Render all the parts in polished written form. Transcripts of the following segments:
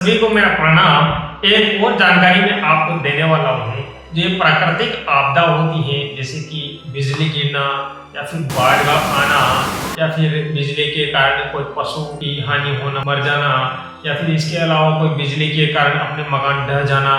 सभी को मेरा प्रणाम। एक और जानकारी मैं आपको देने वाला हूँ। जो ये प्राकृतिक आपदा होती है, जैसे कि बिजली गिरना या फिर बाढ़ का आना या फिर बिजली के कारण कोई पशु की हानि होना, मर जाना, या फिर इसके अलावा कोई बिजली के कारण अपने मकान ढह जाना,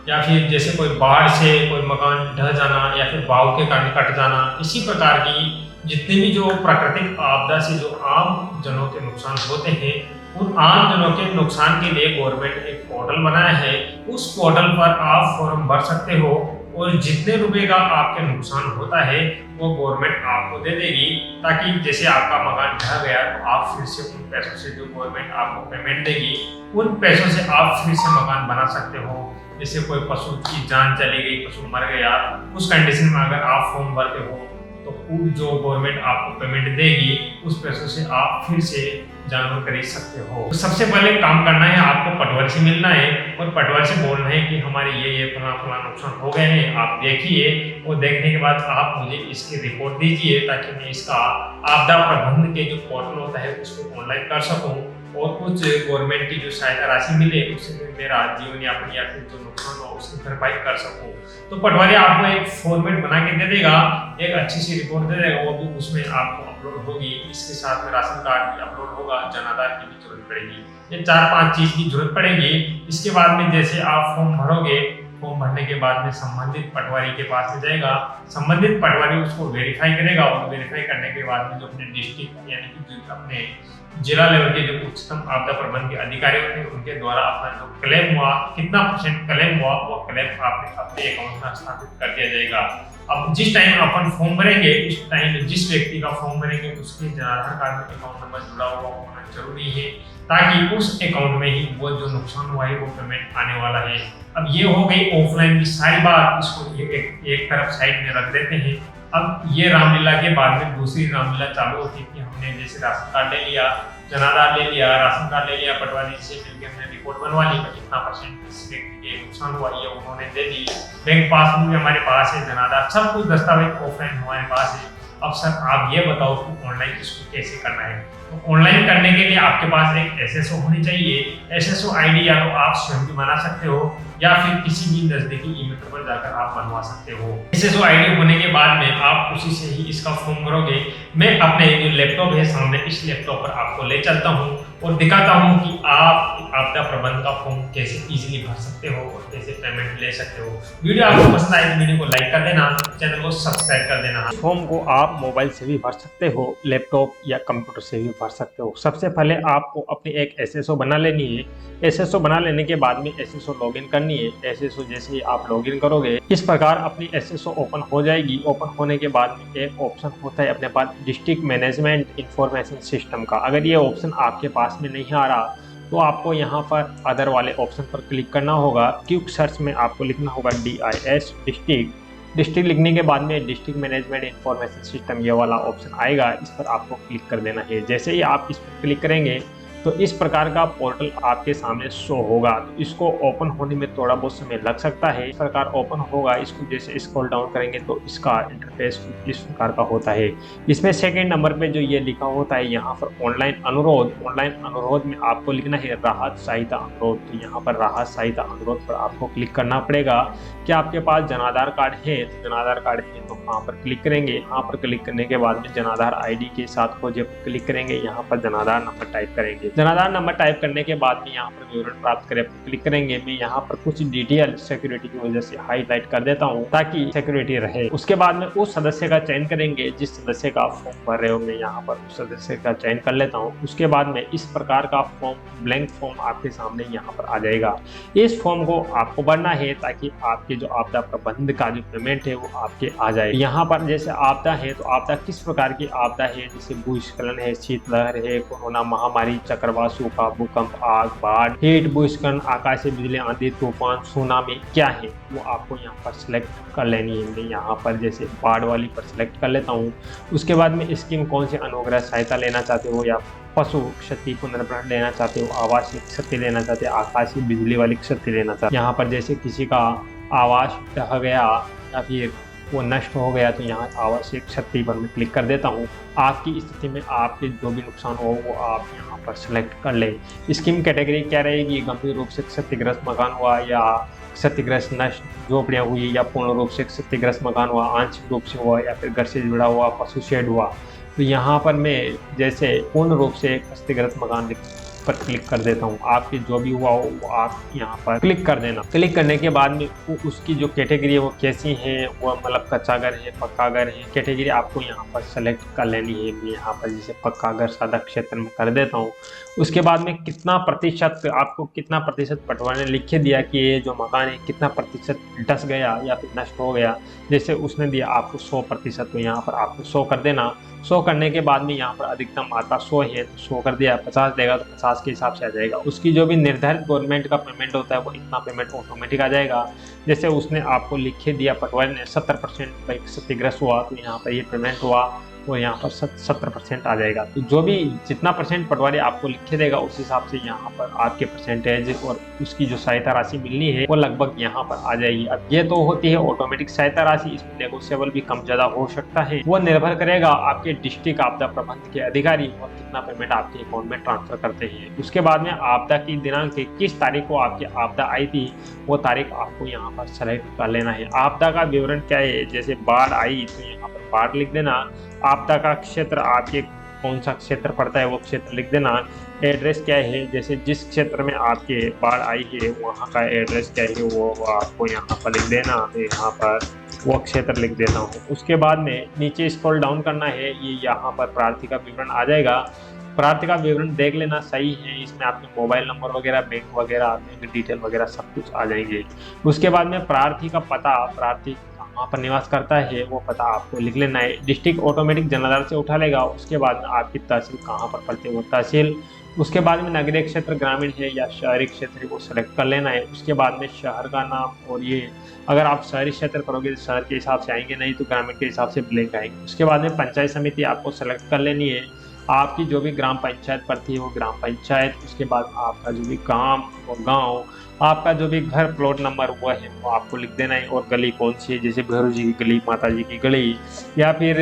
या फिर जैसे कोई बाढ़ से कोई मकान ढह जाना या फिर बाढ़ के कारण कट जाना, इसी प्रकार की जितने भी जो प्राकृतिक आपदा से जो आम जनों के नुकसान होते हैं, उन आम जनों के नुकसान के लिए गवर्नमेंट एक पोर्टल बनाया है। उस पोर्टल पर आप फॉर्म भर सकते हो और जितने रुपए का आपके नुकसान होता है वो गवर्नमेंट आपको दे देगी, ताकि जैसे आपका मकान ढह गया तो आप फिर से उन पैसों से जो गवर्नमेंट आपको पेमेंट देगी, उन पैसों से आप फिर से मकान बना सकते हो। जैसे कोई पशु की जान चली गई, पशु मर गया, उस कंडीशन में अगर आप फॉर्म भरते हो तो जो गवर्नमेंट आपको पेमेंट देगी उस पैसों से आप फिर से जानवर खरीद सकते हो। तो सबसे पहले काम करना है, आपको पटवारी से मिलना है और पटवारी से बोलना है कि हमारे ये फला फला नुकसान हो गए हैं, आप देखिए। और देखने के बाद आप मुझे इसकी रिपोर्ट दीजिए, ताकि मैं इसका आपदा प्रबंधन के जो पोर्टल होता है उसको ऑनलाइन कर सकूं और कुछ गवर्नमेंट की जो सहायता राशि मिले उससे मेरा जीवन यापन या फिर जो नुकसान हो उसकी भरपाई कर सकूं। तो पटवारी आपको एक फॉर्मेट बना के दे देगा, एक अच्छी सी रिपोर्ट दे देगा, वो भी उसमें आपको अपलोड होगी। इसके साथ में राशन कार्ड भी अपलोड होगा, जन आधार की भी जरूरत पड़ेगी। ये 4-5 चीज की जरूरत पड़ेगी। इसके बाद में जैसे आप फॉर्म भरोगे, फॉर्म भरने के बाद में संबंधित पटवारी के पास में जाएगा, संबंधित पटवारी उसको वेरीफाई करेगा और वेरीफाई करने के बाद में जो अपने डिस्ट्रिक्ट यानी कि अपने जिला लेवल के जो उच्चतम आपदा प्रबंधन के अधिकारी होते हैं उनके द्वारा अपना जो क्लेम हुआ, कितना % क्लेम हुआ, वो क्लेम आपने अपने अकाउंट में स्थापित कर दिया जाएगा। अब जिस टाइम अपन फॉर्म भरेंगे उस टाइम जिस व्यक्ति का फॉर्म भरेंगे उसके आधार कार्ड में अकाउंट नंबर जुड़ा हुआ होना जरूरी है, ताकि उस अकाउंट में ही वो जो नुकसान हुआ है वो पेमेंट आने वाला है। अब ये हो गई ऑफलाइन की सारी बात, इसको एक तरफ साइड में रख देते हैं। अब ये रामलीला के बाद में दूसरी रामलीला चालू होती है कि हमने जैसे राशन कार्ड ले लिया, जनाधार ले लिया, राशन कार्ड ले लिया, पटवारी से मिलकर हमने रिपोर्ट बनवा ली कि कितना % इस व्यक्ति के नुकसान हुआ, ये उन्होंने दे दी। बैंक पासबुक भी हमारे पास है, जनाधार सब कुछ दस्तावेज ऑफलाइन हमारे पास है। अब सर आप ये बताओ कि ऑनलाइन इसको कैसे करना है। तो ऑनलाइन करने के लिए आपके पास एक एसएसओ होनी चाहिए। एसएसओ आईडी या तो आप स्वयं भी बना सकते हो या फिर किसी भी नजदीकी ई-मित्र पर जाकर आप बनवा सकते हो। एसएसओ आईडी होने के बाद में आप उसी से ही इसका फॉर्म भरोगे। मैं अपने जो लैपटॉप है सामने, इस लैपटॉप पर आपको ले चलता हूँ और दिखाता हूँ कि आप आपदा प्रबंधन का फॉर्म कैसे इजीली भर सकते हो और कैसे पेमेंट ले सकते हो। वीडियो आपको पसंद आए तो वीडियो को लाइक कर देना, चैनल को सब्सक्राइब कर देना। फॉर्म को आप मोबाइल से भी भर सकते हो, लैपटॉप या कंप्यूटर से भी भर सकते हो। सबसे पहले आपको अपनी एक एसएसओ बना लेनी है। एसएसओ बना लेने के बाद में एसएसओ लॉगिन करनी है। एसएसओ जैसे ही आप लॉगिन करोगे इस प्रकार अपनी एसएसओ ओपन हो जाएगी। ओपन होने के बाद में एक ऑप्शन होता है अपने पास डिस्ट्रिक्ट मैनेजमेंट इंफॉर्मेशन सिस्टम का। अगर ये ऑप्शन आपके पास में नहीं आ रहा तो आपको यहाँ पर अदर वाले ऑप्शन पर क्लिक करना होगा। क्विक सर्च में आपको लिखना होगा DIS डिस्ट्रिक्ट लिखने के बाद में डिस्ट्रिक्ट मैनेजमेंट इंफॉर्मेशन सिस्टम ये वाला ऑप्शन आएगा, इस पर आपको क्लिक कर देना है। जैसे ही आप इस पर क्लिक करेंगे तो इस प्रकार का पोर्टल आपके सामने शो होगा। तो इसको ओपन होने में थोड़ा बहुत समय लग सकता है। इस प्रकार ओपन होगा, इसको जैसे स्क्रॉल डाउन करेंगे तो इसका इंटरफेस इस प्रकार का होता है। इसमें सेकंड नंबर पे जो ये लिखा होता है यहाँ पर ऑनलाइन अनुरोध में आपको लिखना है राहत सहायता अनुरोध। तो यहाँ पर राहत सहायता अनुरोध पर आपको क्लिक करना पड़ेगा। क्या आपके पास जनाधार कार्ड है? तो जनाधार कार्ड है तो यहाँ पर क्लिक करेंगे। यहाँ पर क्लिक करने के बाद में जनाधार ID के साथ खोजे पर क्लिक करेंगे। यहाँ पर जनाधार नंबर टाइप करेंगे। जनाधार नंबर टाइप करने के बाद में यहाँ पर विवरण प्राप्त करें पर क्लिक करेंगे। मैं यहाँ पर कुछ डिटेल सिक्योरिटी की वजह से हाईलाइट कर देता हूँ ताकि सिक्योरिटी रहे। उसके बाद में उस सदस्य का चयन करेंगे जिस सदस्य का फॉर्म भर रहे हो। मैं यहाँ पर उस सदस्य का चयन कर लेता हूँ। उसके बाद में इस प्रकार का फॉर्म, ब्लैंक फॉर्म आपके सामने यहाँ पर आ जाएगा। इस फॉर्म को आपको भरना है ताकि आपके जो आपदा प्रबंधन का जो पेमेंट है वो आपके आ जाए। यहाँ पर जैसे आपदा है तो आपदा किस प्रकार की आपदा है, जैसे भूस्खलन है, शीतलहर है, कोरोना महामारी, चक्रवात, सूखा, भूकंप, आग, बाढ़, हीट, भूस्खलन, आकाशीय बिजली, आंधी, तूफान, सुनामी क्या है वो आपको यहाँ पर सिलेक्ट कर लेनी है। मैं यहाँ पर जैसे बाढ़ वाली पर सिलेक्ट कर लेता हूँ। उसके बाद में स्कीम कौन से अनुग्रह सहायता लेना चाहते हो, या पशु क्षति पुनर्भरण लेना चाहते हो, आवासीय क्षति लेना चाहते हो, आकाशीय बिजली वाली क्षति लेना चाहते हो। यहाँ पर जैसे किसी का आवास ढह गया या फिर वो नष्ट हो गया तो यहाँ आवश्यक क्षति पर मैं क्लिक कर देता हूँ। आपकी स्थिति में आपके जो भी नुकसान हो वो आप यहाँ पर सेलेक्ट कर लें। स्कीम कैटेगरी क्या रहेगी, गंभीर रूप से क्षतिग्रस्त मकान हुआ या क्षतिग्रस्त नष्ट झोपड़ियाँ हुई या पूर्ण रूप से क्षतिग्रस्त मकान हुआ, आंशिक रूप से हुआ या फिर घर से जुड़ा हुआ पशु शेड हुआ। तो यहाँ पर मैं जैसे पूर्ण रूप से क्षतिग्रस्त मकान पर क्लिक कर देता हूँ। आपके जो भी हुआ हो वो आप यहाँ पर क्लिक कर देना। क्लिक करने के बाद में उसकी जो कैटेगरी है वो कैसी है, वो मतलब कच्चा घर है, पक्का घर है, कैटेगरी आपको यहाँ पर सेलेक्ट कर लेनी है। मैं यहाँ पर जैसे पक्का घर सादा क्षेत्र में कर देता हूँ। उसके बाद में कितना प्रतिशत, आपको कितना प्रतिशत पटवारी ने लिख दिया कि ये जो मकान है कितना प्रतिशत डस गया या फिर नष्ट हो गया। जैसे उसने दिया आपको 100%, तो यहाँ पर आपको 100 कर देना। 100 करने के बाद में यहाँ पर अधिकतम मात्रा 100 है तो 100 कर दिया। 50 देगा तो 50 के हिसाब से आ जाएगा। उसकी जो भी निर्धारित गवर्नमेंट का पेमेंट होता है वो इतना पेमेंट ऑटोमेटिक आ जाएगा। जैसे उसने आपको लिख के दिया, पटवारी ने 70% भाई क्षतिग्रस्त हुआ तो यहाँ पर ये पेमेंट हुआ और यहाँ पर 70% आ जाएगा। तो जो भी जितना परसेंट पटवारी आपको लिख के देगा उस हिसाब से यहाँ पर आपके परसेंटेज और उसकी जो सहायता राशि मिलनी है वो लगभग यहाँ पर आ जाएगी। अब ये तो होती है ऑटोमेटिक सहायता राशि, इसमें नेगोशिएबल भी कम ज्यादा हो सकता है। वो निर्भर करेगा आपके डिस्ट्रिक्ट आपदा प्रबंधन के अधिकारी और कितना पेमेंट आपके अकाउंट में ट्रांसफर करते हैं। उसके बाद में आपदा की दिनांक किस तारीख को आपकी आपदा आई थी वो तारीख आपको यहाँ पर सेलेक्ट कर लेना है। आपदा का विवरण क्या है, जैसे बाढ़ आई तो यहाँ पर बाढ़ लिख देना। आपदा का क्षेत्र आपके कौन सा क्षेत्र पड़ता है वो क्षेत्र लिख देना। एड्रेस क्या है, जैसे जिस क्षेत्र में आपके बाढ़ आई है वहाँ का एड्रेस क्या है वो आपको यहाँ पर लिख देना। तो यहाँ पर वो क्षेत्र लिख देता हूँ। उसके बाद में नीचे स्क्रॉल डाउन करना है, ये यहाँ पर प्रार्थी का विवरण आ जाएगा। प्रार्थी का विवरण देख लेना सही है, इसमें आपके मोबाइल नंबर वगैरह, बैंक वगैरह, बैंक डिटेल वगैरह सब कुछ आ जाएंगे। उसके बाद में प्रार्थी का पता, प्रार्थी कहाँ पर निवास करता है वो पता आपको लिख लेना है। डिस्ट्रिक्ट ऑटोमेटिक जनरल से उठा लेगा। उसके बाद में आपकी तहसील कहाँ पर पड़ती है वो तहसील। उसके बाद में नगरीय क्षेत्र ग्रामीण है या शहरी क्षेत्र है वो सेलेक्ट कर लेना है। उसके बाद में शहर का नाम, और ये अगर आप शहरी क्षेत्र करोगे तो शहर के हिसाब से आएंगे, नहीं तो ग्रामीण के हिसाब से ब्लैंक आएंगे। उसके बाद में पंचायत समिति आपको सेलेक्ट कर लेनी है। आपकी जो भी ग्राम पंचायत पड़ती है वो ग्राम पंचायत। उसके बाद आपका जो भी गांव वो गांव, आपका जो भी घर प्लॉट नंबर वो है वो आपको लिख देना है। और गली कौन सी है, जैसे भैरू जी की गली, माता जी की गली, या फिर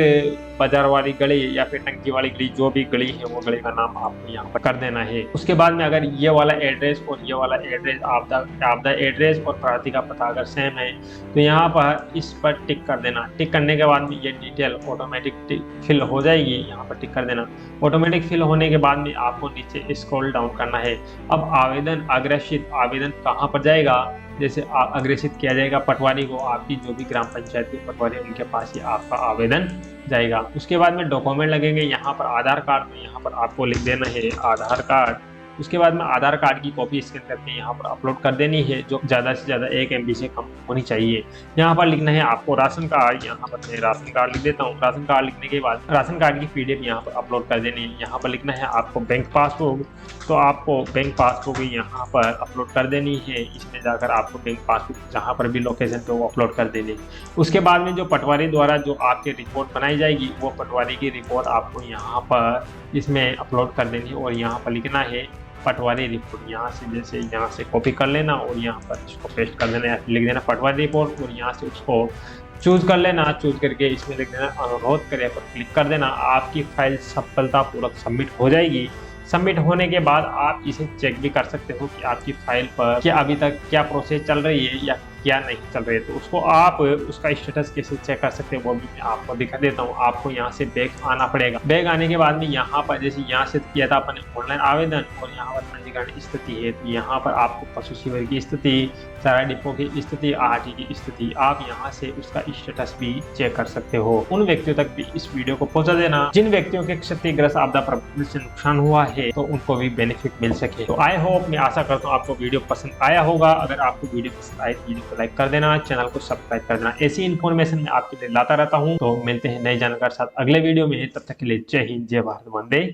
बाजार वाली गली, या फिर टंकी वाली गली, जो भी गली है वो गली का नाम आपको यहाँ पर कर देना है। उसके बाद में अगर ये वाला एड्रेस और ये वाला एड्रेस, आपदा एड्रेस और प्रार्थी का पता अगर सेम है तो यहाँ पर इस पर टिक कर देना। टिक करने के बाद में ये डिटेल ऑटोमेटिक फिल हो जाएगी, यहाँ पर टिक कर देना। ऑटोमेटिक फिल होने के बाद में आपको नीचे स्क्रॉल डाउन करना है। अब आवेदन अग्रेषित, आवेदन कहाँ पर जाएगा, जैसे अग्रेषित किया जाएगा पटवारी को, आपकी जो भी ग्राम पंचायत के पटवारी उनके पास ही आपका आवेदन जाएगा। उसके बाद में डॉक्यूमेंट लगेंगे यहाँ पर आधार कार्ड, तो यहाँ पर आपको लिख देना है आधार कार्ड। उसके बाद में आधार कार्ड की कॉपी स्कैन करके यहाँ पर अपलोड कर देनी है, जो ज़्यादा से ज़्यादा 1 MB से कम होनी चाहिए। यहाँ पर लिखना है आपको राशन कार्ड, यहाँ पर मैं राशन कार्ड लिख देता हूँ। राशन कार्ड लिखने के बाद राशन कार्ड की PDF यहाँ पर अपलोड कर देनी है। यहाँ पर लिखना है आपको बैंक पासबुक, तो आपको बैंक पासबुक यहाँ पर अपलोड कर देनी है। इसमें जाकर आपको बैंक पासबुक जहाँ पर भी लोकेशन पे वो अपलोड कर देनी है। उसके बाद में जो पटवारी द्वारा जो आपकी रिपोर्ट बनाई जाएगी वो पटवारी की रिपोर्ट आपको यहाँ पर इसमें अपलोड कर देनी है। और यहाँ पर लिखना है पटवारी रिपोर्ट, यहाँ से जैसे यहाँ से कॉपी कर लेना और यहाँ पर इसको पेस्ट कर देना, या लिख देना पटवारी रिपोर्ट और यहाँ से उसको चूज कर लेना। चूज करके इसमें लिख देना अनुरोध करें पर क्लिक कर देना। आपकी फाइल सफलतापूर्वक सबमिट हो जाएगी। सबमिट होने के बाद आप इसे चेक भी कर सकते हो कि आपकी फाइल पर क्या अभी तक क्या प्रोसेस चल रही है या क्या नहीं चल रही है। तो उसको आप उसका स्टेटस कैसे चेक कर सकते हैं वो भी मैं आपको दिखा देता हूँ। आपको यहाँ से बैक आना पड़ेगा। बैक आने के बाद में यहाँ पर जैसे यहाँ से किया था अपने ऑनलाइन आवेदन और यहाँ पर पंजीकरण स्थिति है, तो यहाँ पर आपको पशु शिविर की स्थिति, चारा डिपो की स्थिति, आहटी की स्थिति, आप यहाँ से उसका स्टेटस भी चेक कर सकते हो। उन व्यक्तियों तक भी इस वीडियो को पहुंचा देना जिन व्यक्तियों के क्षतिग्रस्त आपदा प्रबंधन से नुकसान हुआ है, तो उनको भी बेनिफिट मिल सके। तो आई होप, मैं आशा करता हूँ आपको वीडियो पसंद आया होगा। अगर आपको वीडियो पसंद आए तो वीडियो को लाइक कर देना, चैनल को सब्सक्राइब कर देना। ऐसी इन्फॉर्मेशन मैं आपके लिए लाता रहता हूँ। तो मिलते हैं नई जानकारी के साथ अगले वीडियो में, तब तक के लिए जय हिंद, जय भारत, वंदे।